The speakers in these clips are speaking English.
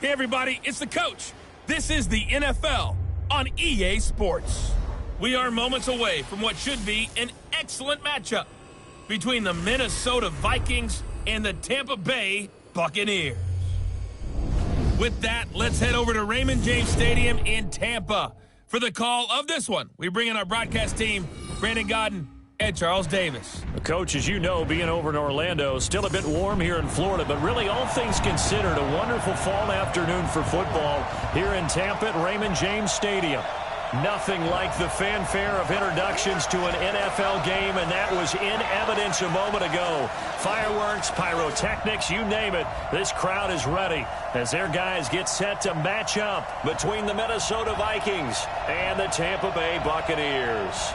Hey, everybody, it's the coach. This is the NFL on EA Sports. We are moments away from what should be an excellent matchup between the Minnesota Vikings and the Tampa Bay Buccaneers. With that, let's head over to Raymond James Stadium in Tampa for the call of this one. We bring in our broadcast team, Brandon Godden and Charles Davis. Coach, as you know, being over in Orlando, still a bit warm here in Florida, but really all things considered, a wonderful fall afternoon for football here in Tampa at Raymond James Stadium. Nothing like the fanfare of introductions to an NFL game, and that was in evidence a moment ago. Fireworks, pyrotechnics, you name it. This crowd is ready as their guys get set to match up between the Minnesota Vikings and the Tampa Bay Buccaneers.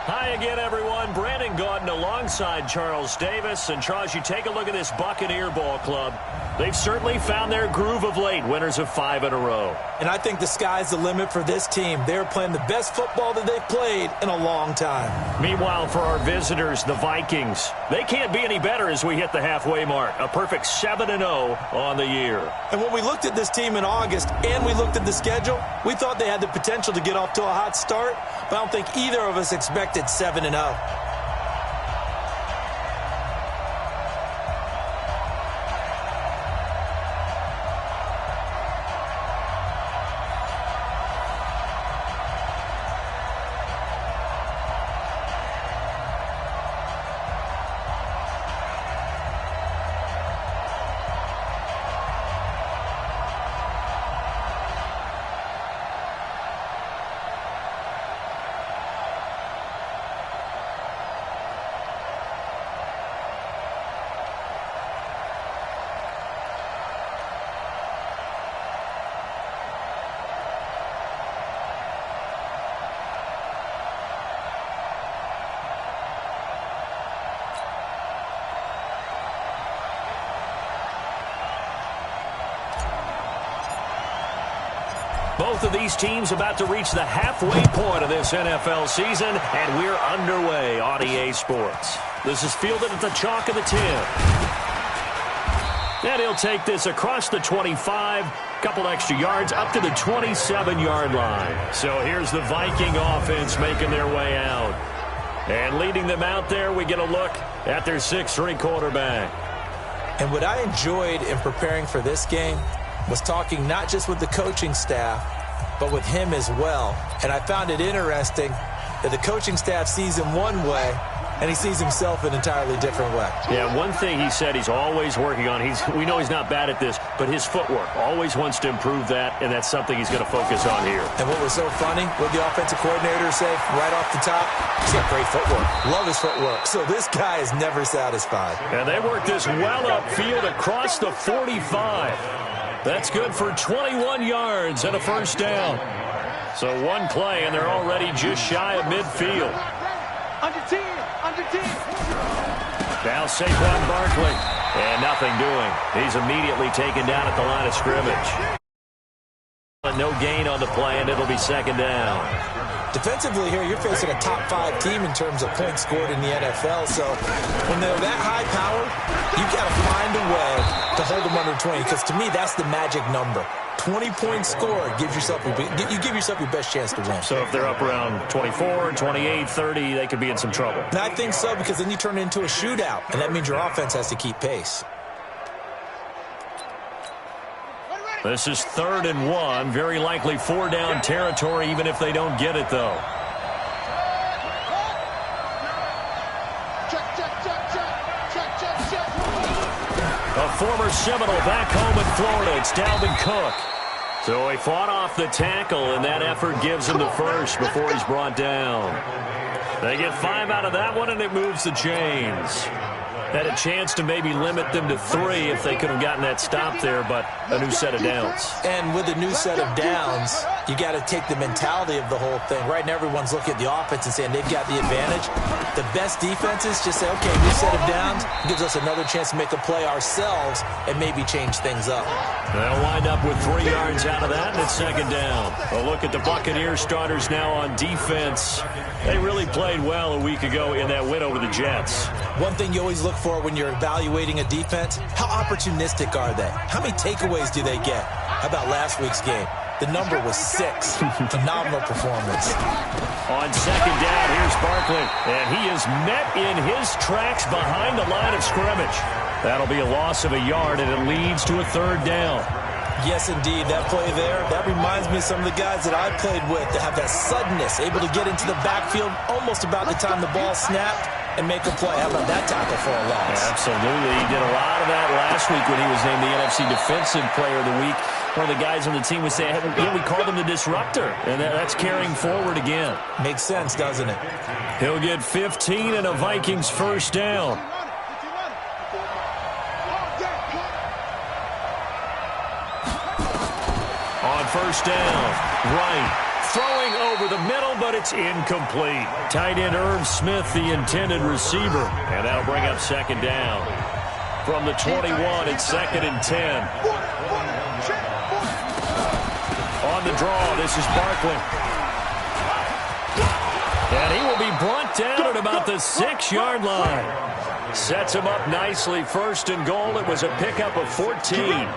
Hi again, everyone. Brandon Gaudin alongside Charles Davis. And, Charles, you take a look at this Buccaneer ball club. They've certainly found their groove of late, winners of 5 in a row. And I think the sky's the limit for this team. They're playing the best football that they've played in a long time. Meanwhile, for our visitors, the Vikings, they can't be any better as we hit the halfway mark. A perfect 7-0 on the year. And when we looked at this team in August and we looked at the schedule, we thought they had the potential to get off to a hot start, but I don't think either of us expected 7-0. Both of these teams about to reach the halfway point of this NFL season, and we're underway on EA Sports. This is fielded at the chalk of the 10. And he'll take this across the 25, couple extra yards, up to the 27-yard line. So here's the Viking offense making their way out. And leading them out there, we get a look at their 6'3" quarterback. And what I enjoyed in preparing for this game was talking not just with the coaching staff, but with him as well. And I found it interesting that the coaching staff sees him one way, and he sees himself an entirely different way. Yeah, one thing he said he's always working on, we know he's not bad at this, but his footwork, always wants to improve that, and that's something he's going to focus on here. And what was so funny, what the offensive coordinator said right off the top, he's got great footwork. Love his footwork. So this guy is never satisfied. And they work this well upfield across the 45. That's good for 21 yards and a first down. So one play, and they're already just shy of midfield. Under 10. Now Saquon Barkley, and nothing doing. He's immediately taken down at the line of scrimmage. No gain on the play, and it'll be second down. Defensively here, you're facing a top 5 team in terms of points scored in the NFL. So when they're that high power, you've got to find a way to hold them under 20. Because to me, that's the magic number. 20-point score gives yourself you give yourself your best chance to win. So if they're up around 24, 28, 30, they could be in some trouble. And I think so, because then you turn it into a shootout, and that means your offense has to keep pace. This is 3rd and 1. Very likely 4 down territory, even if they don't get it, though. A former Seminole back home in Florida. It's Dalvin Cook. So he fought off the tackle, and that effort gives him the first before he's brought down. They get 5 out of that one, and it moves the chains. Had a chance to maybe limit them to 3 if they could have gotten that stop there, but a new set of downs. And with a new set of downs, you got to take the mentality of the whole thing. Right now, everyone's looking at the offense and saying they've got the advantage. The best defenses just say, okay, new set of downs gives us another chance to make a play ourselves and maybe change things up. They'll wind up with 3 yards out of that, and it's 2nd down. A look at the Buccaneers starters now on defense. They really played well a week ago in that win over the Jets. One thing you always look for when you're evaluating a defense, how opportunistic are they? How many takeaways do they get? How about last week's game? The number was 6. Phenomenal performance. On 2nd down, here's Barkley, and he is met in his tracks behind the line of scrimmage. That'll be a loss of a yard, and it leads to a 3rd down. Yes, indeed. That play there, that reminds me of some of the guys that I played with that have that suddenness, able to get into the backfield almost about the time the ball snapped and make a play. How about that tackle for a loss? Absolutely. He did a lot of that last week when he was named the NFC Defensive Player of the Week. One of the guys on the team would say, hey, yeah, we called him the disruptor, and that's carrying forward again. Makes sense, doesn't it? He'll get 15 and a Vikings 1st down. On 1st down, right. Throwing over the middle, but it's incomplete. Tight end Irv Smith, the intended receiver. And that'll bring up 2nd down. From the 21, it's 2nd and 10. On the draw, this is Barkley. And he will be brought down at about the 6-yard line. Sets him up nicely. 1st and goal. It was a pickup of 14.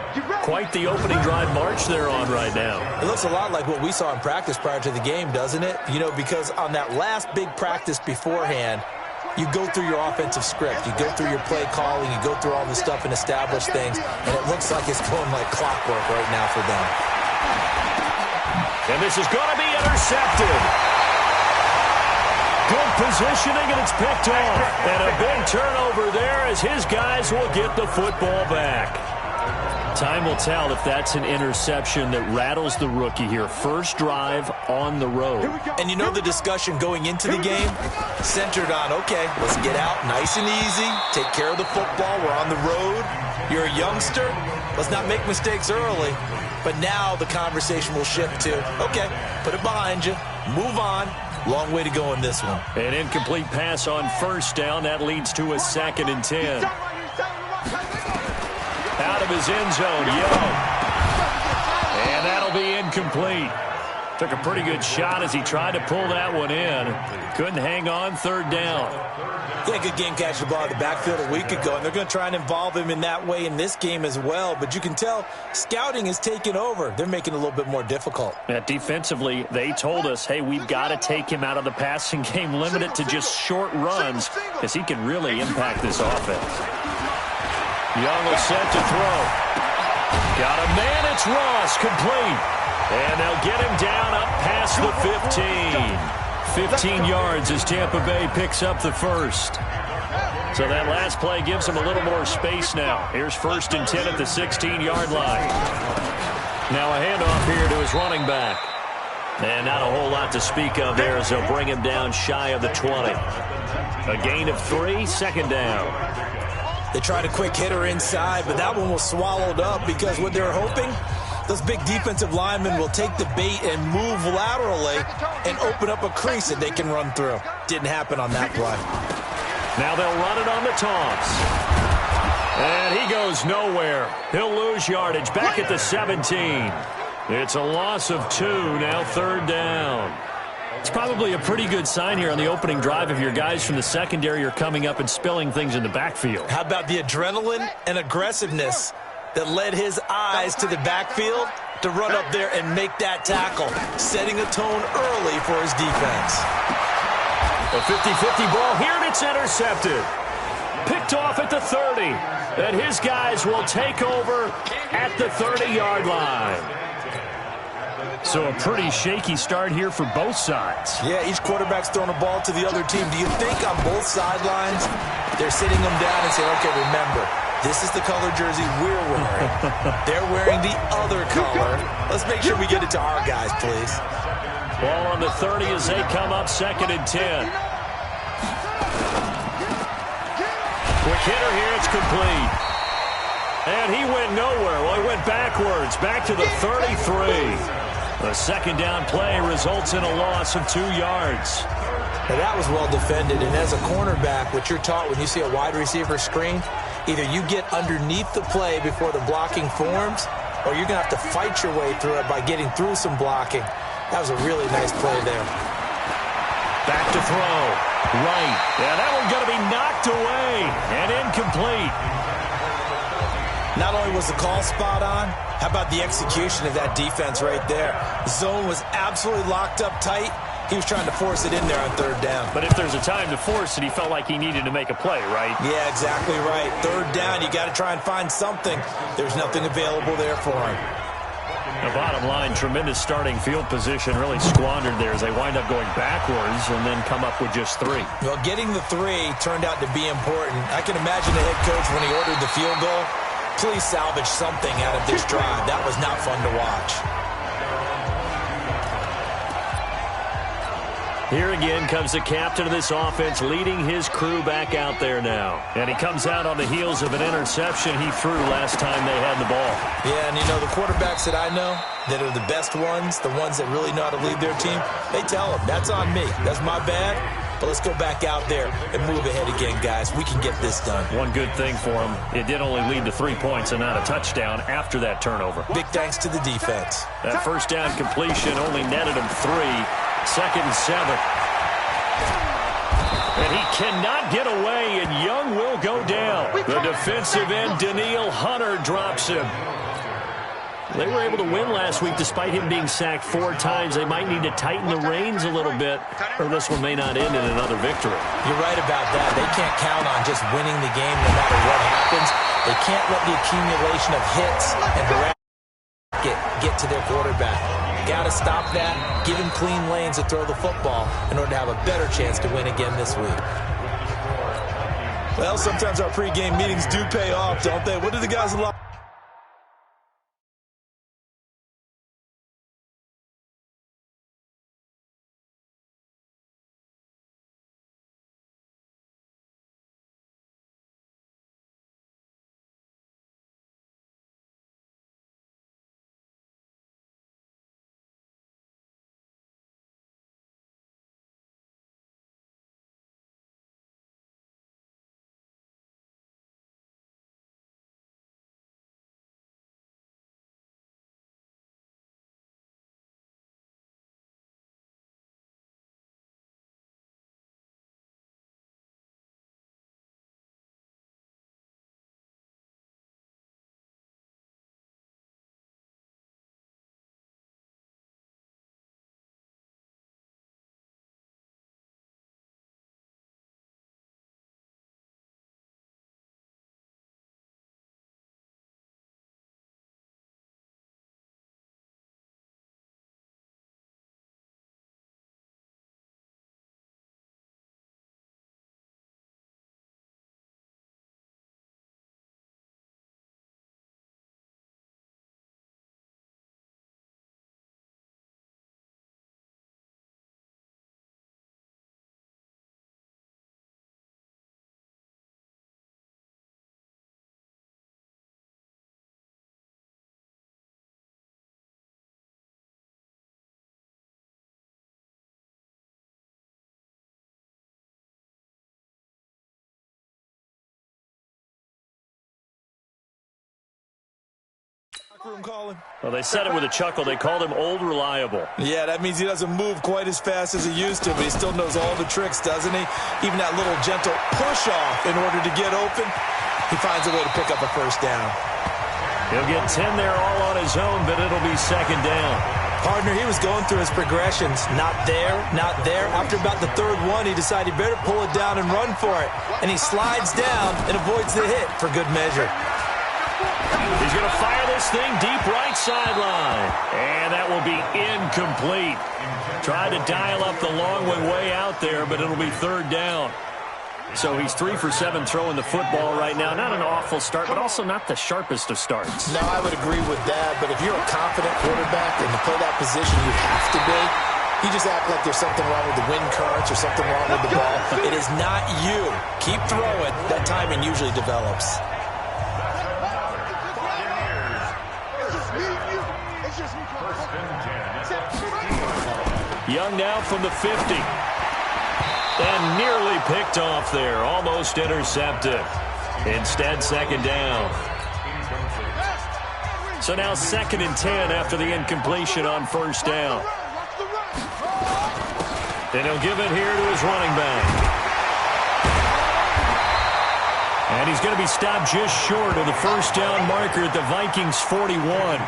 Quite the opening drive march they're on right now. It looks a lot like what we saw in practice prior to the game, doesn't it? You know, because on that last big practice beforehand, you go through your offensive script. You go through your play calling. You go through all the stuff and establish things. And it looks like it's going like clockwork right now for them. And this is going to be intercepted. Good positioning, and it's picked off. And a big turnover there as his guys will get the football back. Time will tell if that's an interception that rattles the rookie here. First drive on the road. And you know the discussion going into the game centered on, okay, let's get out nice and easy, take care of the football, we're on the road, you're a youngster, let's not make mistakes early. But now the conversation will shift to, okay, put it behind you, move on. Long way to go in this one. An incomplete pass on 1st down. That leads to a 2nd and 10. Out of his end zone, Young. And that'll be incomplete. Took a pretty good shot as he tried to pull that one in. Couldn't hang on. 3rd down. Yeah, good game catching the ball in the backfield a week ago, and they're going to try and involve him in that way in this game as well. But you can tell scouting is taking over. They're making it a little bit more difficult. Defensively, they told us, hey, we've got to take him out of the passing game, limit it to just short runs, because he can really impact this offense. Young will set to throw. Got a man, it's Ross, complete. And they'll get him down up past the 15. 15 yards as Tampa Bay picks up the first. So that last play gives them a little more space now. Here's 1st and 10 at the 16-yard line. Now a handoff here to his running back. And not a whole lot to speak of there as they'll bring him down shy of the 20. A gain of 3, 2nd down. They tried a quick hitter inside, but that one was swallowed up because what they're hoping, those big defensive linemen will take the bait and move laterally and open up a crease that they can run through. Didn't happen on that play. Now they'll run it on the toss. And he goes nowhere. He'll lose yardage back at the 17. It's a loss of 2, now 3rd down. It's probably a pretty good sign here on the opening drive if your guys from the secondary are coming up and spilling things in the backfield. How about the adrenaline and aggressiveness that led his eyes to the backfield to run up there and make that tackle, setting a tone early for his defense. A 50-50 ball here, and it's intercepted. Picked off at the 30. And his guys will take over at the 30-yard line. So a pretty shaky start here for both sides. Yeah, each quarterback's throwing a ball to the other team. Do you think on both sidelines they're sitting them down and saying, okay, remember, this is the color jersey we're wearing. They're wearing the other color. Let's make sure we get it to our guys, please. Ball on the 30 as they come up 2nd and 10. Quick hitter here, it's complete. And he went nowhere. Well, he went backwards, back to the 33. The second down play results in a loss of 2 yards. Now that was well defended, and as a cornerback, what you're taught when you see a wide receiver screen, either you get underneath the play before the blocking forms, or you're going to have to fight your way through it by getting through some blocking. That was a really nice play there. Back to throw. Right. Yeah, that one's going to be knocked away and incomplete. Not only was the call spot on, how about the execution of that defense right there? The zone was absolutely locked up tight. He was trying to force it in there on 3rd down. But if there's a time to force it, he felt like he needed to make a play, right? Yeah, exactly right. 3rd down, you got to try and find something. There's nothing available there for him. The bottom line, tremendous starting field position, really squandered there as they wind up going backwards and then come up with just 3. Well, getting the 3 turned out to be important. I can imagine the head coach when he ordered the field goal. Please salvage something out of this drive. That was not fun to watch. Here again comes the captain of this offense, leading his crew back out there now. And he comes out on the heels of an interception he threw last time they had the ball. Yeah, and you know, the quarterbacks that I know that are the best ones, the ones that really know how to lead their team, they tell them, that's on me. That's my bad. But let's go back out there and move ahead again, guys. We can get this done. One good thing for him, it did only lead to 3 points and not a touchdown after that turnover. Big thanks to the defense. That first down completion only netted him 3. 2nd and 7. And he cannot get away, and Young will go down. The defensive end, Daniil Hunter, drops him. They were able to win last week despite him being sacked 4 times. They might need to tighten the reins a little bit, or this one may not end in another victory. You're right about that. They can't count on just winning the game no matter what happens. They can't let the accumulation of hits and harassment get to their quarterback. Got to stop that, give him clean lanes to throw the football in order to have a better chance to win again this week. Well, sometimes our pregame meetings do pay off, don't they? What do the guys love? Room calling. Well, they said it with a chuckle. They called him old reliable. Yeah, that means he doesn't move quite as fast as he used to, but he still knows all the tricks, doesn't he? Even that little gentle push-off in order to get open, he finds a way to pick up a first down. He'll get 10 there all on his own, but it'll be 2nd down. Partner, he was going through his progressions. Not there, not there. After about the 3rd one, he decided he better pull it down and run for it. And he slides down and avoids the hit for good measure. He's going to fire this this thing deep right sideline. And that will be incomplete. Tried to dial up the long way out there, but it'll be third down. So he's 3 for 7 throwing the football right now. Not an awful start, but also not the sharpest of starts. No, I would agree with that. But if you're a confident quarterback and to play that position, you have to be. You just act like there's something wrong with the wind currents or something wrong with the ball. It is not you. Keep throwing. That timing usually develops. Young now from the 50. And nearly picked off there. Almost intercepted. Instead, second down. So now 2nd and 10 after the incompletion on first down. And he'll give it here to his running back. And he's going to be stopped just short of the first down marker at the Vikings 41.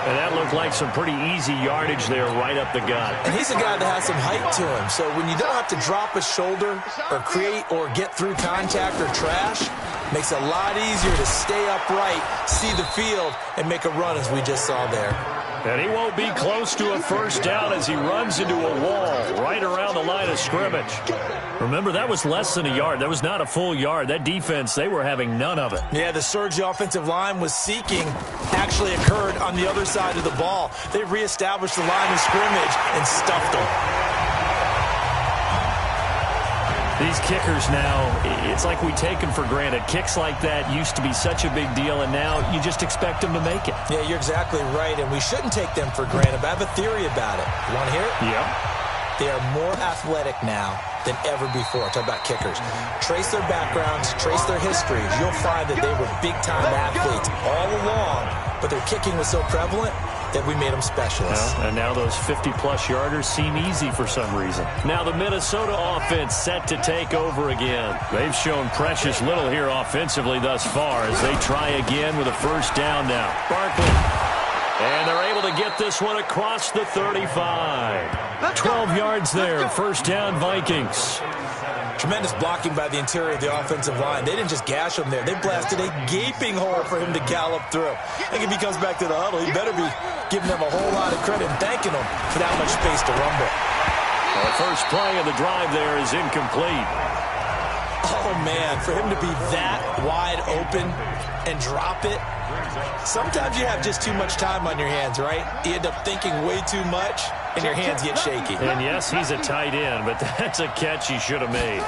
And that looked like some pretty easy yardage there right up the gut. And he's a guy that has some height to him. So when you don't have to drop a shoulder or create or get through contact or trash, makes it a lot easier to stay upright, see the field, and make a run as we just saw there. And he won't be close to a first down as he runs into a wall right around the line of scrimmage. Remember, that was less than a yard. That was not a full yard. That defense, they were having none of it. Yeah, the surge the offensive line was seeking actually occurred on the other side of the ball. They reestablished the line of scrimmage and stuffed them. These kickers now, it's like we take them for granted. Kicks like that used to be such a big deal, and now you just expect them to make it. Yeah, you're exactly right, and we shouldn't take them for granted, but I have a theory about it. You want to hear it? Yeah. They are more athletic now than ever before. Talk about kickers. Trace their backgrounds, trace their histories. You'll find that they were big-time athletes all along, but their kicking was so prevalent that we made them specialists. And now those 50-plus yarders seem easy for some reason. Now the Minnesota offense set to take over again. They've shown precious little here offensively thus far as they try again with a first down now. Barkley. And they're able to get this one across the 35. 12 yards there. First down, Vikings. Tremendous blocking by the interior of the offensive line. They didn't just gash him there. They blasted a gaping hole for him to gallop through. I think if he comes back to the huddle, he better be giving them a whole lot of credit and thanking them for that much space to rumble. Well, the first play of the drive there is incomplete. Oh, man, for him to be that wide open and drop it. Sometimes you have just too much time on your hands, right? You end up thinking way too much, and your hands get shaky. And yes, he's a tight end, but that's a catch he should have made.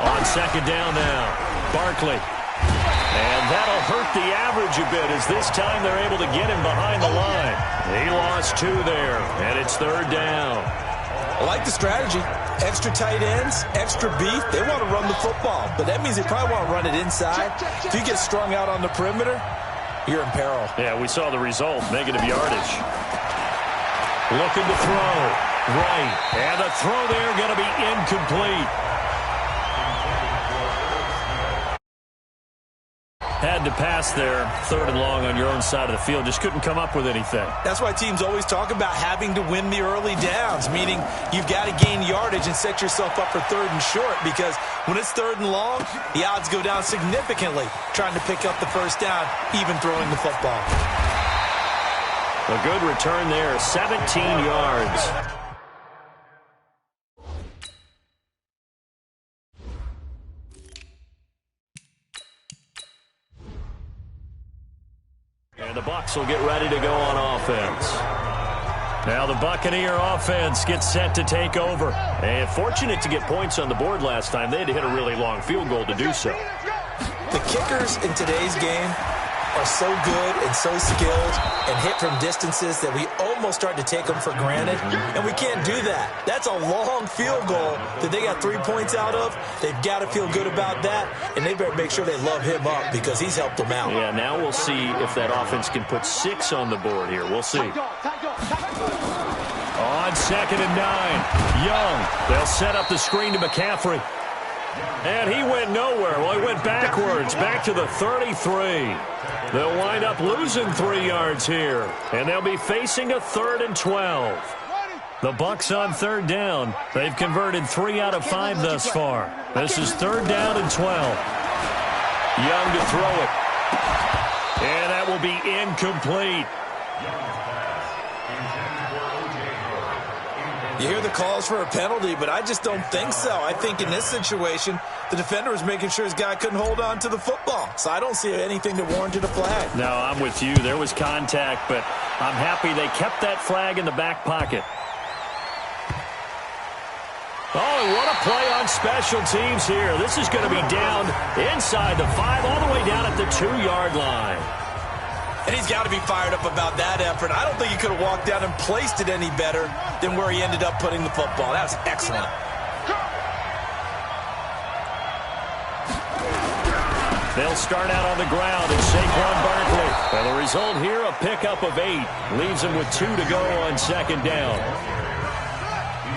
On second down now, Barkley. And that'll hurt the average a bit as this time they're able to get him behind the line. He lost 2 there, and it's third down. I like the strategy. Extra tight ends, extra beef. They want to run the football, but that means they probably want to run it inside. If you get strung out on the perimeter, you're in peril. Yeah, we saw the result, negative yardage. Looking to throw. Right. And the throw there going to be incomplete. Had to pass there, third and long on your own side of the field. Just couldn't come up with anything. That's why teams always talk about having to win the early downs, meaning you've got to gain yardage and set yourself up for third and short, because when it's third and long, the odds go down significantly trying to pick up the first down, even throwing the football. A good return there, 17 yards. And the Bucs will get ready to go on offense. Now the Buccaneer offense gets set to take over. And fortunate to get points on the board last time. They had to hit a really long field goal to do so. The kickers in today's game are so good and so skilled and hit from distances that we almost start to take them for granted, and we can't do that. That's a long field goal that they got 3 points out of. They've got to feel good about that, and they better make sure they love him up because he's helped them out. Yeah, now we'll see if that offense can put 6 on the board here. We'll see. On second and 9, Young. They'll set up the screen to McCaffrey. And he went nowhere. Well, he went backwards, back to the 33. They'll wind up losing 3 yards here. And they'll be facing a 3rd and 12. The Bucs on third down. They've converted 3 out of 5 thus far. This is 3rd down and 12. Young to throw it. And that will to be incomplete. You hear the calls for a penalty, but I just don't think so. I think in this situation, the defender was making sure his guy couldn't hold on to the football. So I don't see anything that warranted a flag. No, I'm with you. There was contact, but I'm happy they kept that flag in the back pocket. Oh, what a play on special teams here. This is going to be down inside the 5, all the way down at the 2-yard line. And he's got to be fired up about that effort. I don't think he could have walked down and placed it any better than where he ended up putting the football. That was excellent. They'll start out on the ground and Saquon Barkley. And the result here, a pickup of 8. Leaves him with 2 to go on second down.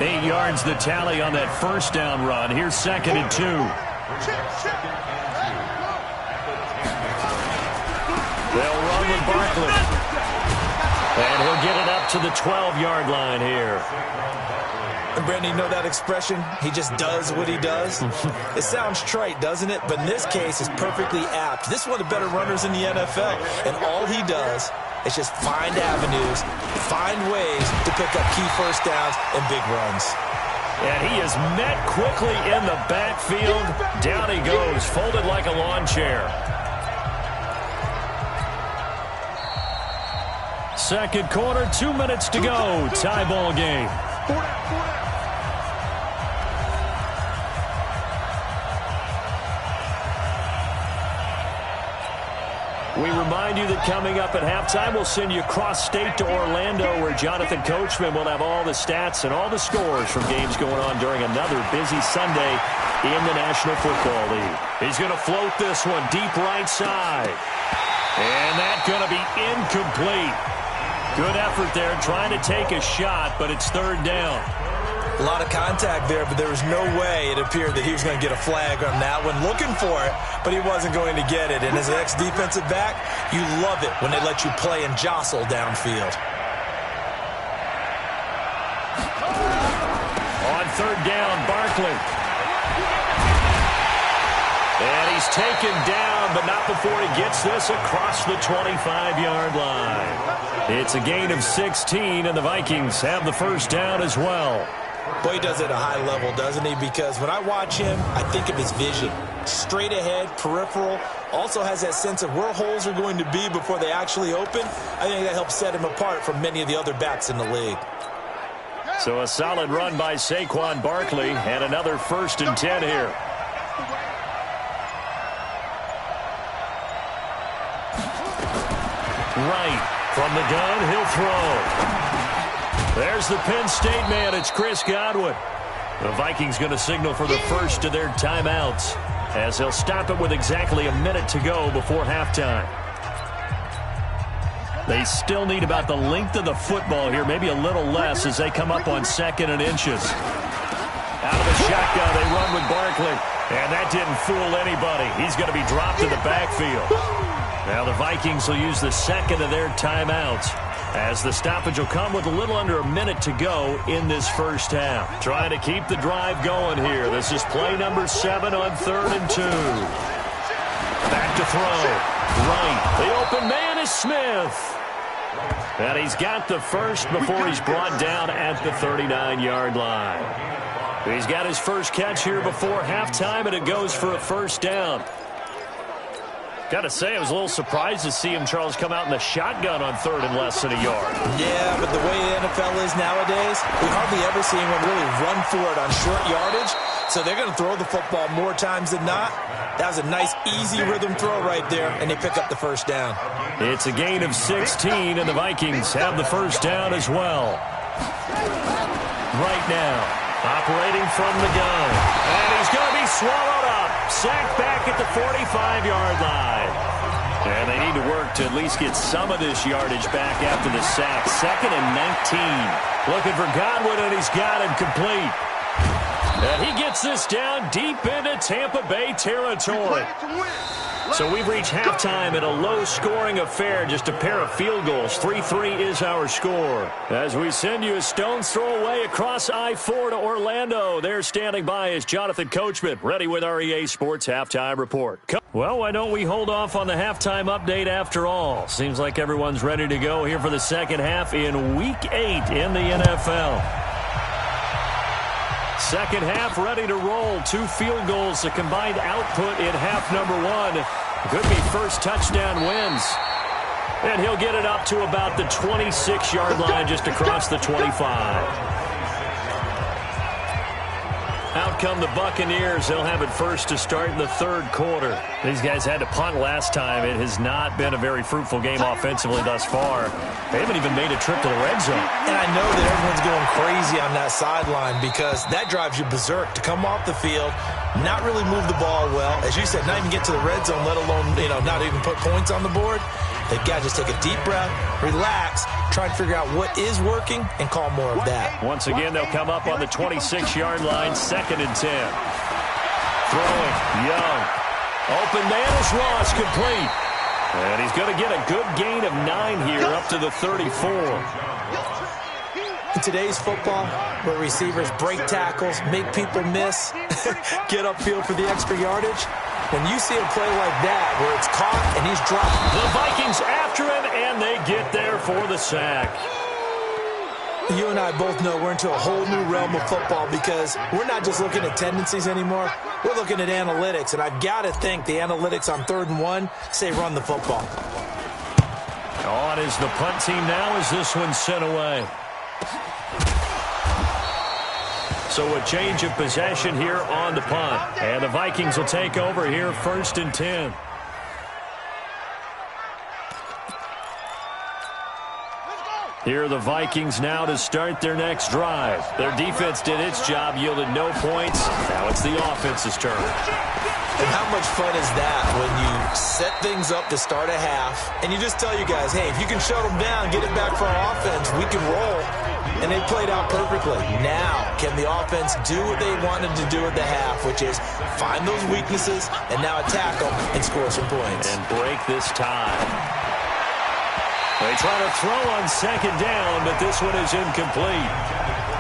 8 yards the tally on that first down run. Here's 2nd and 2. They'll run with Barkley. And he'll get it up to the 12-yard line here. And Brandon, you know that expression? He just does what he does? It sounds trite, doesn't it? But in this case, it's perfectly apt. This is one of the better runners in the NFL. And all he does is just find avenues, find ways to pick up key first downs and big runs. And he is met quickly in the backfield. Down he goes, folded like a lawn chair. Second quarter, 2 minutes to go. Tie ball game. We remind you that coming up at halftime, we'll send you cross-state to Orlando, where Jonathan Coachman will have all the stats and all the scores from games going on during another busy Sunday in the National Football League. He's going to float this one deep right side. And that's going to be incomplete. Good effort there, trying to take a shot, but it's third down. A lot of contact there, but there was no way it appeared that he was going to get a flag on that one. Looking for it, but he wasn't going to get it. And as an ex-defensive back, you love it when they let you play and jostle downfield. On third down, Barkley. And he's taken down, but not before he gets this across the 25-yard line. It's a gain of 16, and the Vikings have the first down as well. Boy, he does it at a high level, doesn't he? Because when I watch him, I think of his vision. Straight ahead, peripheral. Also has that sense of where holes are going to be before they actually open. I think that helps set him apart from many of the other backs in the league. So a solid run by Saquon Barkley, and another 1st and 10 here. Right. From the gun, he'll throw. There's the Penn State man. It's Chris Godwin. The Vikings going to signal for the first of their timeouts, as they'll stop it with exactly a minute to go before halftime. They still need about the length of the football here, maybe a little less, as they come up on 2nd and inches. Out of the shotgun, they run with Barkley. And that didn't fool anybody. He's going to be dropped in the backfield. Now the Vikings will use the second of their timeouts, as the stoppage will come with a little under a minute to go in this first half. Trying to keep the drive going here. This is play number 7 on 3rd and 2. Back to throw. Right. The open man is Smith. And he's got the first before he's brought down at the 39-yard line. He's got his first catch here before halftime, and it goes for a first down. Got to say, I was a little surprised to see him, Charles, come out in the shotgun on 3rd and less than a yard. Yeah, but the way the NFL is nowadays, we hardly ever see anyone really run for it on short yardage. So they're going to throw the football more times than not. That was a nice, easy rhythm throw right there, and they pick up the first down. It's a gain of 16, and the Vikings have the first down as well. Right now, operating from the gun. And he's going to be swallowed up. Sacked back at the 45-yard line. And they need to work to at least get some of this yardage back after the sack. 2nd and 19. Looking for Godwin, and he's got him complete. And he gets this down deep into Tampa Bay territory. So we've reached halftime in a low-scoring affair, just a pair of field goals. 3-3 is our score. As we send you a stone's throw away across I-4 to Orlando. There standing by is Jonathan Coachman, ready with our EA Sports Halftime Report. Well, why don't we hold off on the halftime update after all? Seems like everyone's ready to go here for the second half in Week 8 in the NFL. Second half ready to roll. 2 field goals, the combined output in half number 1. Could be first touchdown wins. And he'll get it up to about the 26-yard line just across the 25. Out come the Buccaneers. They'll have it first to start in the third quarter. These guys had to punt last time. It has not been a very fruitful game offensively thus far. They haven't even made a trip to the red zone. And I know that everyone's going crazy on that sideline because that drives you berserk to come off the field, not really move the ball well. As you said, not even get to the red zone, let alone, not even put points on the board. They've got to just take a deep breath, relax, try and figure out what is working, and call more of that. Once again, they'll come up on the 26-yard line, 2nd and 10. Throwing, Young. Open man is Ross, complete. And he's going to get a good gain of 9 here, up to the 34. In today's football, where receivers break tackles, make people miss, get upfield for the extra yardage, when you see a play like that where it's caught and he's dropped. The Vikings after him, and they get there for the sack. You and I both know we're into a whole new realm of football because we're not just looking at tendencies anymore. We're looking at analytics, and I've got to think the analytics on 3rd and 1 say run the football. On is the punt team now as this one's sent away. So a change of possession here on the punt. And the Vikings will take over here 1st and 10. Here are the Vikings now to start their next drive. Their defense did its job, yielded no points. Now it's the offense's turn. And how much fun is that when you set things up to start a half and you just tell you guys, hey, if you can shut them down, get it back for our offense, we can roll. And they played out perfectly. Now, can the offense do what they wanted to do at the half, which is find those weaknesses and now attack them and score some points. And break this tie. They try to throw on 2nd down, but this one is incomplete.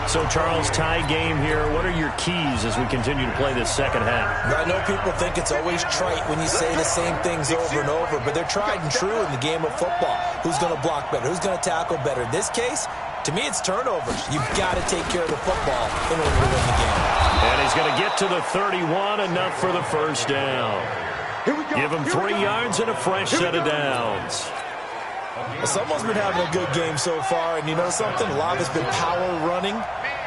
So, Charles, tie game here. What are your keys as we continue to play this second half? I know people think it's always trite when you say the same things over and over, but they're tried and true in the game of football. Who's going to block better? Who's going to tackle better? In this case, to me, it's turnovers. You've got to take care of the football in order to win the game. And he's going to get to the 31, enough for the first down. Give him 3 yards and a fresh set of downs. Well, someone's been having a good game so far, and you know something? A lot of it's been power running.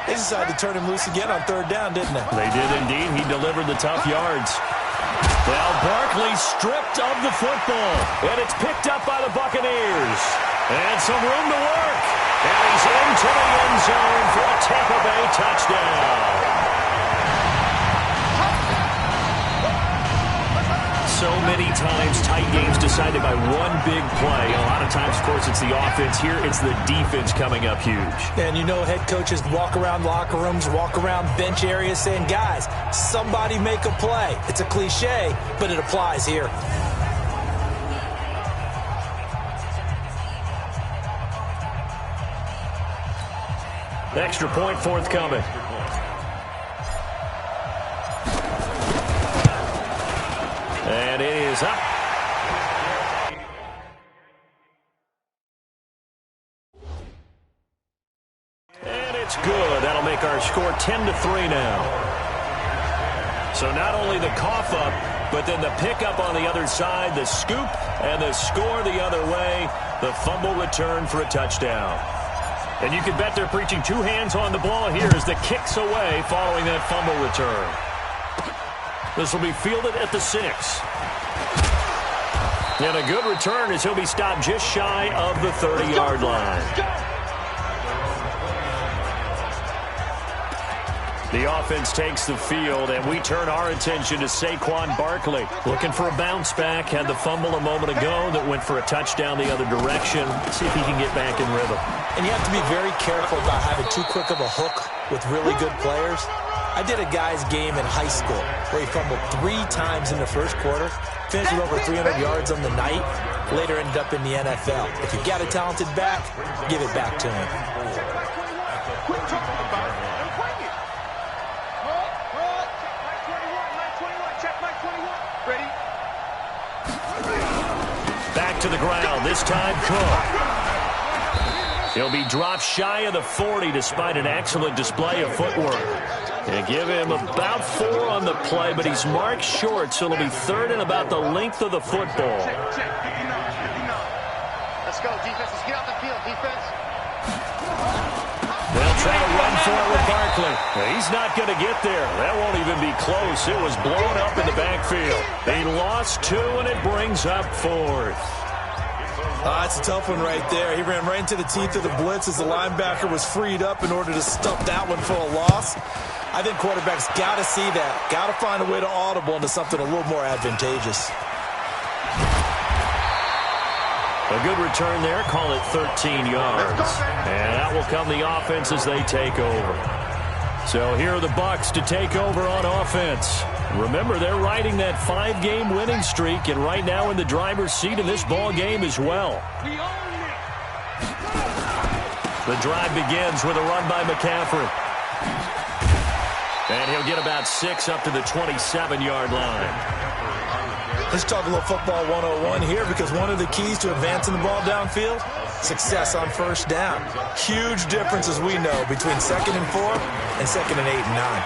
They decided to turn him loose again on 3rd down, didn't they? They did indeed. He delivered the tough yards. Now Barkley stripped of the football, and it's picked up by the Buccaneers. And some room to work. And he's into the end zone for a Tampa Bay touchdown. So many times tight games decided by one big play. A lot of times, of course, it's the offense. Here, it's the defense coming up huge. And you know head coaches walk around locker rooms, walk around bench areas saying, guys, somebody make a play. It's a cliche, but it applies here. Extra point forthcoming. And it is up. And it's good. That'll make our score 10-3 now. So not only the cough up, but then the pickup on the other side, the scoop, and the score the other way. The fumble return for a touchdown. And you can bet they're preaching 2 hands on the ball here as the kick's away following that fumble return. This will be fielded at the 6. And a good return as he'll be stopped just shy of the 30-yard line. The offense takes the field, and we turn our attention to Saquon Barkley. Looking for a bounce back. Had the fumble a moment ago that went for a touchdown the other direction. See if he can get back in rhythm. And you have to be very careful about having too quick of a hook with really good players. I did a guy's game in high school where he fumbled 3 times in the first quarter, finished with over 300 yards on the night, later ended up in the NFL. If you've got a talented back, give it back to him. to the ground, this time Cook. He'll be dropped shy of the 40 despite an excellent display of footwork. They give him about 4 on the play, but he's marked short, so it'll be third and about the length of the football. Let's go, defense. Let's get out the field, defense. They'll try to run for it with Barkley. He's not going to get there. That won't even be close. It was blown up in the backfield. They lost 2, and it brings up 4th. That's a tough one right there. He ran right into the teeth of the blitz as the linebacker was freed up in order to stop that one for a loss. I think quarterbacks got to see that. Got to find a way to audible into something a little more advantageous. A good return there. Call it 13 yards. And that will come the offense as they take over. So here are the Bucs to take over on offense. Remember, they're riding that 5-game winning streak, and right now in the driver's seat in this ball game as well. The drive begins with a run by McCaffrey. And he'll get about 6 up to the 27-yard line. Let's talk a little football 101 here, because one of the keys to advancing the ball downfield, success on first down. Huge difference, as we know, between 2nd and 4 and 2nd and 8 and 9.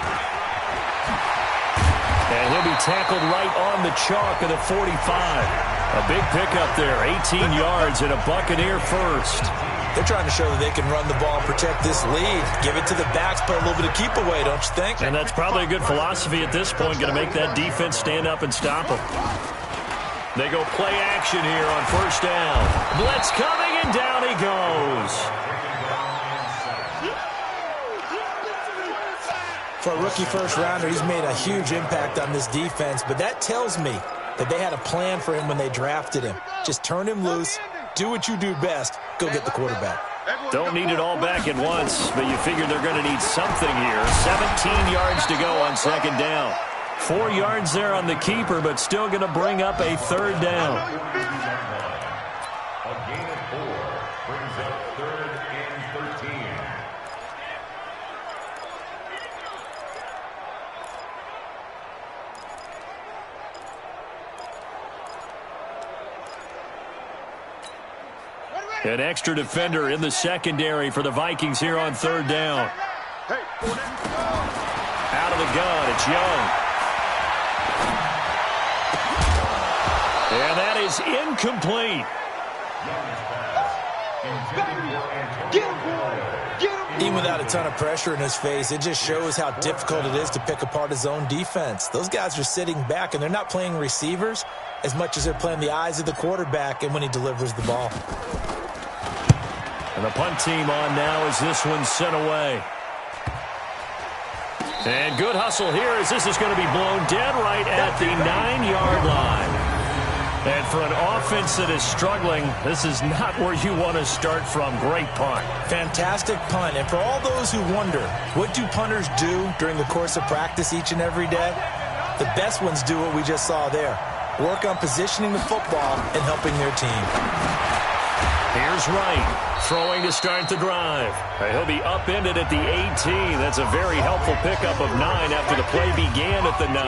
And he'll be tackled right on the chalk of the 45. A big pickup there, 18 yards and a Buccaneer first. They're trying to show that they can run the ball, protect this lead, give it to the backs, put a little bit of keep away, don't you think? And that's probably a good philosophy at this point, going to make that defense stand up and stop them. They go play action here on first down. Blitz coming, and down he goes. For a rookie first-rounder, he's made a huge impact on this defense, but that tells me that they had a plan for him when they drafted him. Just turn him loose, do what you do best, go get the quarterback. Don't need it all back at once, but you figure they're going to need something here. 17 yards to go on second down. 4 yards there on the keeper, but still going to bring up a third down. A gain of 4 brings up 3rd and 13. An extra defender in the secondary for the Vikings here on third down. Out of the gun, it's Young. And that is incomplete. Even without a ton of pressure in his face, it just shows how difficult it is to pick apart his own defense. Those guys are sitting back, and they're not playing receivers as much as they're playing the eyes of the quarterback and when he delivers the ball. And the punt team on now as this one's sent away. And good hustle here as this is going to be blown dead right at the 9-yard line. And for an offense that is struggling, this is not where you want to start from. Great punt. Fantastic punt. And for all those who wonder, what do punters do during the course of practice each and every day? The best ones do what we just saw there. Work on positioning the football and helping their team. Here's Wright, throwing to start the drive. He'll be upended at the 18. That's a very helpful pickup of 9 after the play began at the 9.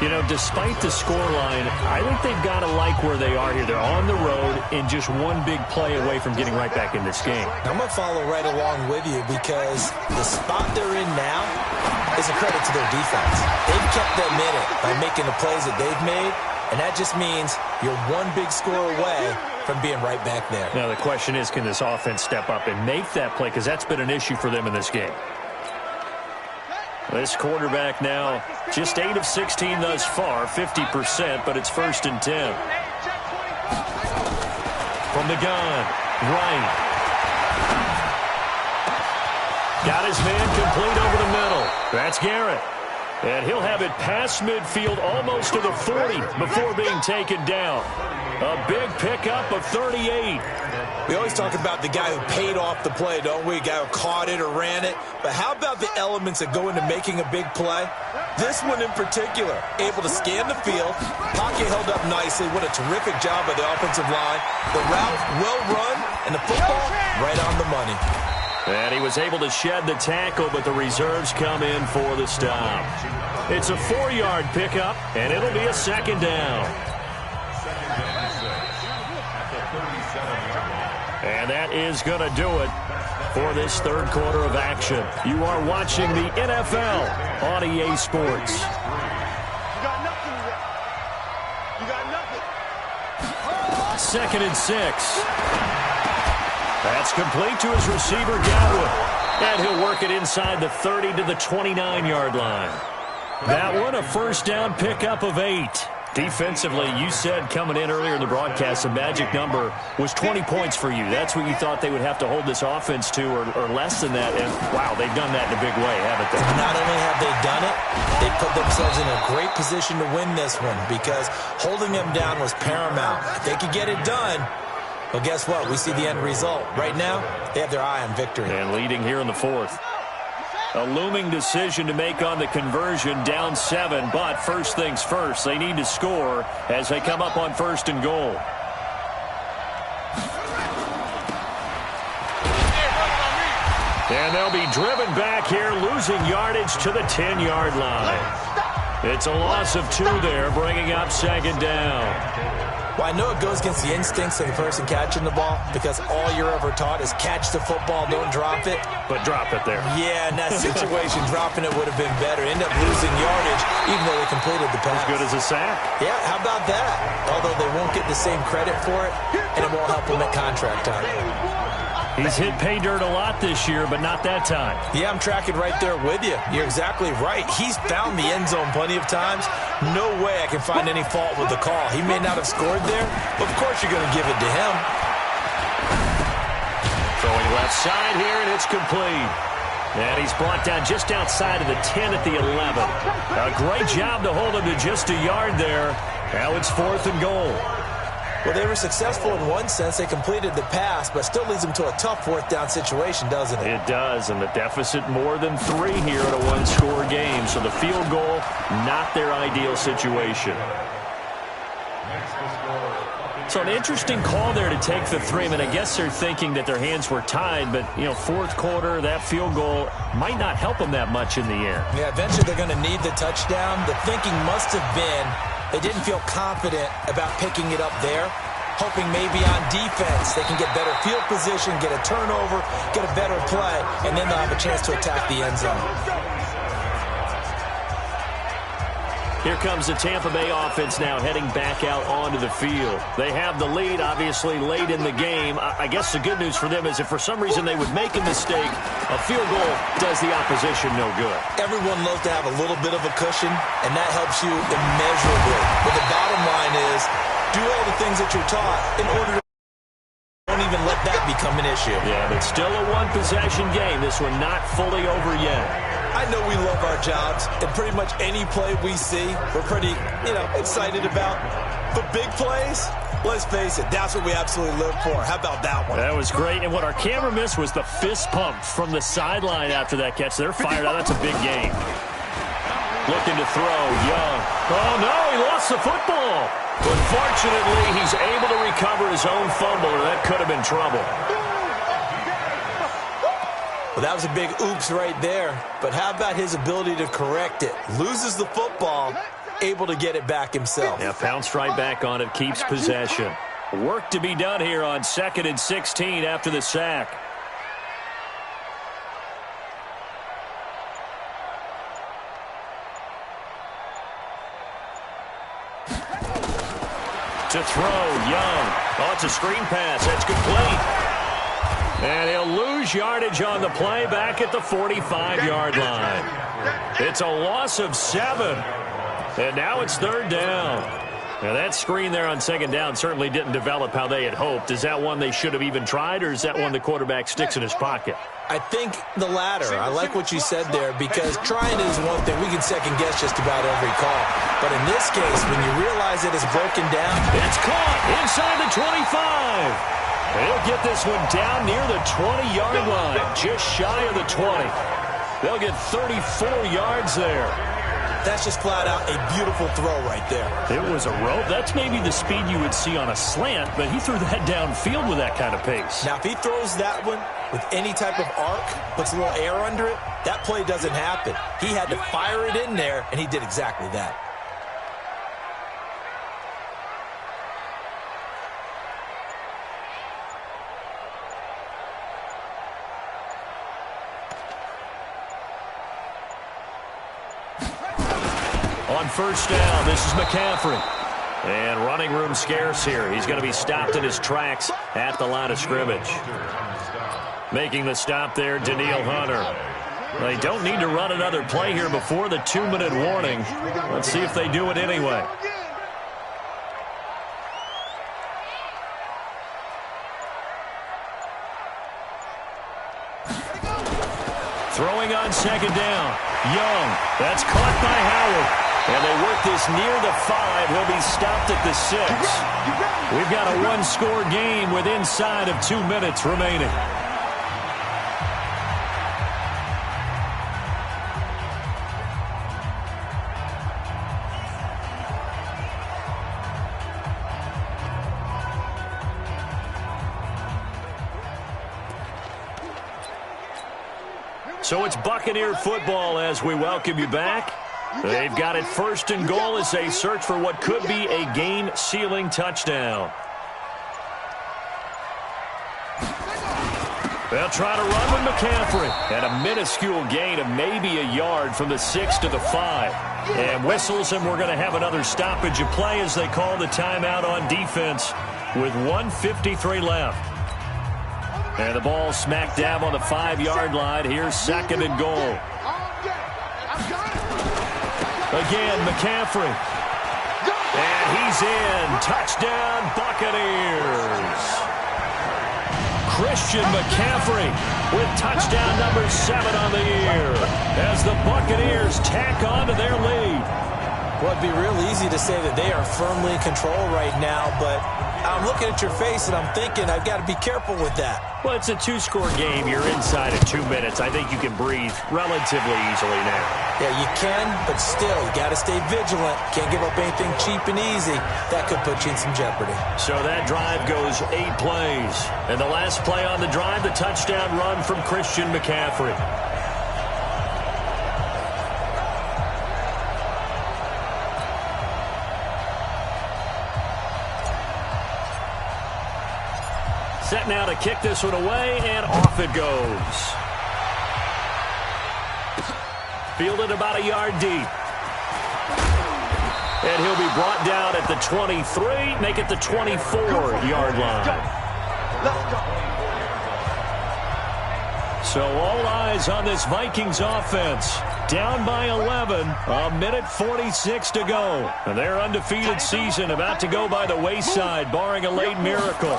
You know, despite the scoreline, I think they've got to like where they are here. They're on the road and just one big play away from getting right back in this game. I'm going to follow right along with you because the spot they're in now is a credit to their defense. They've kept them in it by making the plays that they've made, and that just means you're one big score away from being right back there. Now the question is, can this offense step up and make that play? Because that's been an issue for them in this game. This quarterback now just 8 of 16 thus far, 50%, but it's 1st and 10. From the gun, Wright. Got his man complete over the middle. That's Garrett. And he'll have it past midfield almost to the 40 before being taken down. A big pickup of 38. We always talk about the guy who paid off the play, don't we? A guy who caught it or ran it. But how about the elements that go into making a big play? This one in particular, able to scan the field, pocket held up nicely. What a terrific job by the offensive line. The route well run, and the football right on the money. And he was able to shed the tackle, but the reserves come in for the stop. It's a 4-yard pickup, and it'll be a 2nd down. And that is going to do it for this third quarter of action. You are watching the NFL on EA Sports. You got nothing there. You got nothing. 2nd and 6. That's complete to his receiver, Godwin. And he'll work it inside the 30 to the 29-yard line. That one, a first down pickup of 8. Defensively, you said coming in earlier in the broadcast, the magic number was 20 points for you. That's what you thought they would have to hold this offense to, or less than that. And, wow, they've done that in a big way, haven't they? Not only have they done it, they put themselves in a great position to win this one because holding them down was paramount. If they could get it done, well, guess what? We see the end result. Right now, they have their eye on victory. And leading here in the 4th. A looming decision to make on the conversion, down 7, but first things first, they need to score as they come up on 1st and goal. And they'll be driven back here, losing yardage to the 10-yard line. It's a loss of 2 there, bringing up 2nd down. Well, I know it goes against the instincts of the person catching the ball because all you're ever taught is catch the football, don't drop it. But drop it there. Yeah, in that situation, dropping it would have been better. End up losing yardage, even though they completed the pass. As good as a sack. Yeah, how about that? Although they won't get the same credit for it, and it won't help them at contract time. He's hit pay dirt a lot this year, but not that time. Yeah, I'm tracking right there with you. You're exactly right. He's found the end zone plenty of times. No way I can find any fault with the call. He may not have scored there, but of course you're going to give it to him. Throwing left side here, and it's complete. And he's brought down just outside of the 10 at the 11. A great job to hold him to just a yard there. Now it's 4th and goal. Well, they were successful in one sense. They completed the pass, but still leads them to a tough 4th down situation, doesn't it? It does, and the deficit more than 3 here in a one-score game. So the field goal, not their ideal situation. So an interesting call there to take the 3. I mean, I guess they're thinking that their hands were tied, but, you know, 4th quarter, that field goal might not help them that much in the end. Yeah, eventually they're going to need the touchdown. The thinking must have been they didn't feel confident about picking it up there, hoping maybe on defense they can get better field position, get a turnover, get a better play, and then they'll have a chance to attack the end zone. Here comes the Tampa Bay offense now heading back out onto the field. They have the lead, obviously, late in the game. I guess the good news for them is if for some reason they would make a mistake, a field goal does the opposition no good. Everyone loves to have a little bit of a cushion, and that helps you immeasurably. But the bottom line is, do all the things that you're taught in order to don't even let that become an issue. Yeah, but still a one-possession game. This one not fully over yet. I know we love our jobs, and pretty much any play we see, we're pretty, excited about. But big plays, let's face it, that's what we absolutely live for. How about that one? That was great, and what our camera missed was the fist pump from the sideline after that catch. They're fired out. That's a big game. Looking to throw, Young. Oh, no, he lost the football. Unfortunately, he's able to recover his own fumble, or that could have been trouble. Well, that was a big oops right there. But how about his ability to correct it? Loses the football, able to get it back himself. Yeah, pounced right back on it, keeps possession. Work to be done here on 2nd and 16 after the sack. To throw, Young. Oh, it's a screen pass. That's complete. And he'll lose yardage on the play back at the 45-yard line. It's a loss of 7. And now it's 3rd down. Now that screen there on 2nd down certainly didn't develop how they had hoped. Is that one they should have even tried, or is that one the quarterback sticks in his pocket? I think the latter. I like what you said there because trying is one thing. We can second guess just about every call. But in this case, when you realize it is broken down, it's caught inside the 25. They'll get this one down near the 20-yard line, just shy of the 20. They'll get 34 yards there. That's just flat out a beautiful throw right there. It was a rope. That's maybe the speed you would see on a slant, but he threw that downfield with that kind of pace. Now, if he throws that one with any type of arc, puts a little air under it, that play doesn't happen. He had to fire it in there, and he did exactly that. On first down, this is McCaffrey. And running room scarce here. He's going to be stopped in his tracks at the line of scrimmage. Making the stop there, Danielle Hunter. They don't need to run another play here before the 2-minute warning. Let's see if they do it anyway. Throwing on second down. Young. That's caught by Howard. And they work this near the 5. He'll be stopped at the 6. We've got a one-score game with inside of 2 minutes remaining. So it's Buccaneer football as we welcome you back. They've got it first and goal as they search for what could be a game-sealing touchdown. They'll try to run with McCaffrey. And a minuscule gain of maybe a yard from the 6 to the 5. And whistles, and we're going to have another stoppage of play as they call the timeout on defense with 1:53 left. And the ball smack dab on the 5-yard line. Here's second and goal. Again, McCaffrey. And he's in. Touchdown, Buccaneers. Christian McCaffrey with touchdown number 7 on the year as the Buccaneers tack on to their lead. Well, it'd be real easy to say that they are firmly in control right now, but I'm looking at your face and I'm thinking I've got to be careful with that. Well, it's a 2-score game. You're inside of 2 minutes. I think you can breathe relatively easily now. Yeah, you can, but still, you got to stay vigilant. Can't give up anything cheap and easy. That could put you in some jeopardy. So that drive goes 8 plays. And the last play on the drive, the touchdown run from Christian McCaffrey. Set now to kick this one away, and off it goes. Fielded about a yard deep. And he'll be brought down at the 23, make it the 24-yard line. So all eyes on this Vikings offense. Down by 11, a minute 46 to go. And their undefeated season about to go by the wayside, barring a late miracle.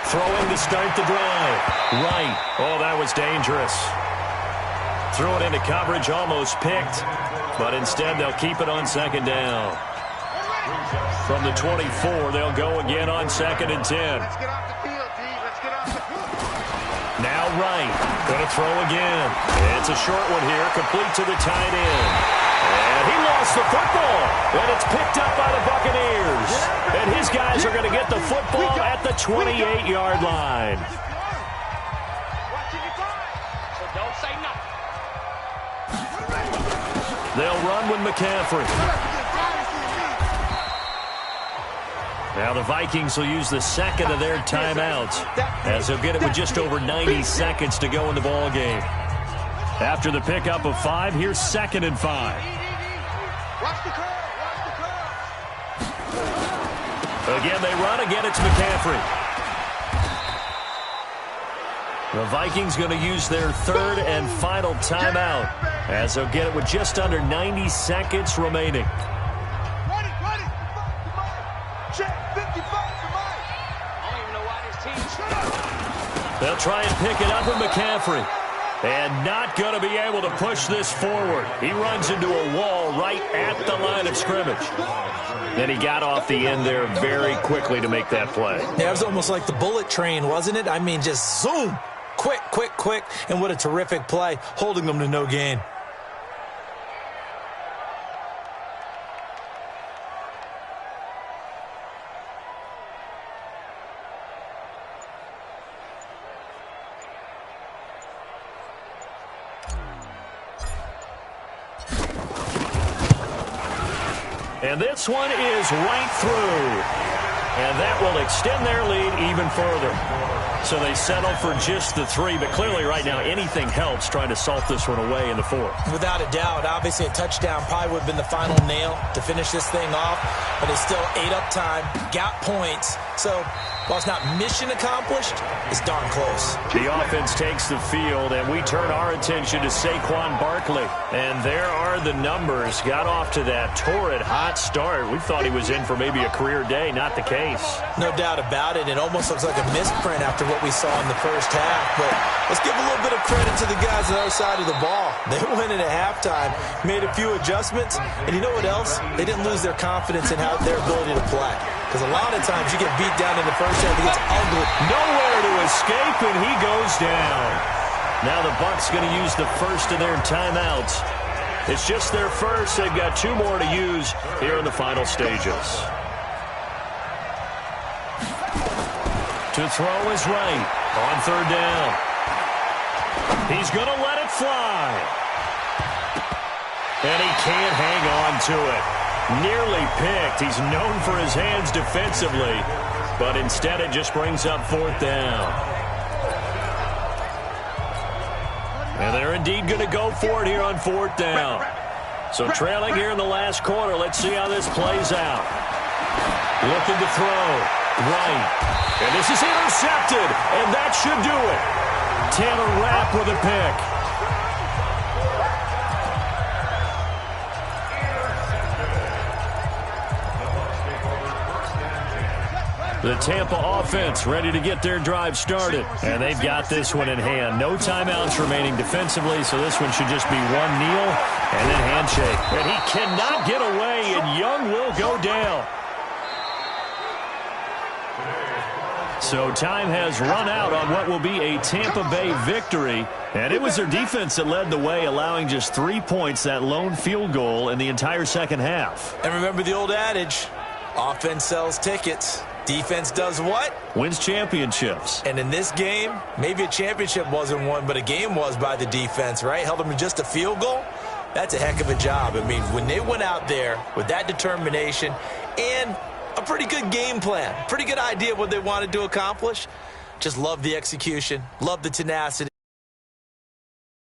Throwing to start the drive. Right. Oh, that was dangerous. Threw it into coverage, almost picked. But instead, they'll keep it on second down. From the 24, they'll go again on second and 10. Let's get off the field, D. Let's get off the field. Now Wright. Going to throw again. It's a short one here, complete to the tight end. And he lost the football. And it's picked up by the Buccaneers. And his guys are going to get the football at the 28-yard line. Don't say nothing. They'll run with McCaffrey. Now the Vikings will use the second of their timeouts as they'll get it with just over 90 seconds to go in the ball game. After the pickup of 5, here's second and 5. Watch the curve. Again, they run. Again, it's McCaffrey. The Vikings going to use their third and final timeout as they'll get it with just under 90 seconds remaining. They'll try and pick it up with McCaffrey. And not going to be able to push this forward. He runs into a wall right at the line of scrimmage. Then he got off the end there very quickly to make that play. Yeah, it was almost like the bullet train, wasn't it? I mean, just zoom. Quick, quick, quick. And what a terrific play, holding them to no gain. And this one is right through. And that will extend their lead even further. So they settle for just the 3, but clearly right now anything helps trying to salt this one away in the 4th. Without a doubt, obviously a touchdown probably would have been the final nail to finish this thing off, but it's still ate up time, got points. So while it's not mission accomplished, it's darn close. The offense takes the field, and we turn our attention to Saquon Barkley. And there are the numbers. Got off to that torrid hot start. We thought he was in for maybe a career day. Not the case. No doubt about it. It almost looks like a misprint after what we saw in the first half. But let's give a little bit of credit to the guys on the other side of the ball. They went in at halftime, made a few adjustments, and you know what else? They didn't lose their confidence in their ability to play. Because a lot of times you get beat down in the first half, it gets ugly. Nowhere to escape, and he goes down. Now the Bucs going to use the first of their timeouts. It's just their first. They've got 2 more to use here in the final stages. To throw is right on 3rd down. He's going to let it fly. And he can't hang on to it. Nearly picked. He's known for his hands defensively, but instead it just brings up 4th down. And they're indeed going to go for it here on 4th down. So trailing here in the last quarter, let's see how this plays out. Looking to throw. Right. And this is intercepted, and that should do it. Taylor Rapp with a pick. The Tampa offense ready to get their drive started. And they've got this one in hand. No timeouts remaining defensively, so this one should just be 1 kneel and then handshake. And he cannot get away, and Young will go down. So time has run out on what will be a Tampa Bay victory. And it was their defense that led the way, allowing just 3 points, that lone field goal in the entire second half. And remember the old adage, offense sells tickets. Defense does what? Wins championships. And in this game, maybe a championship wasn't won, but a game was by the defense, right? Held them to just a field goal. That's a heck of a job. I mean, when they went out there with that determination and a pretty good game plan, pretty good idea of what they wanted to accomplish, just love the execution, love the tenacity.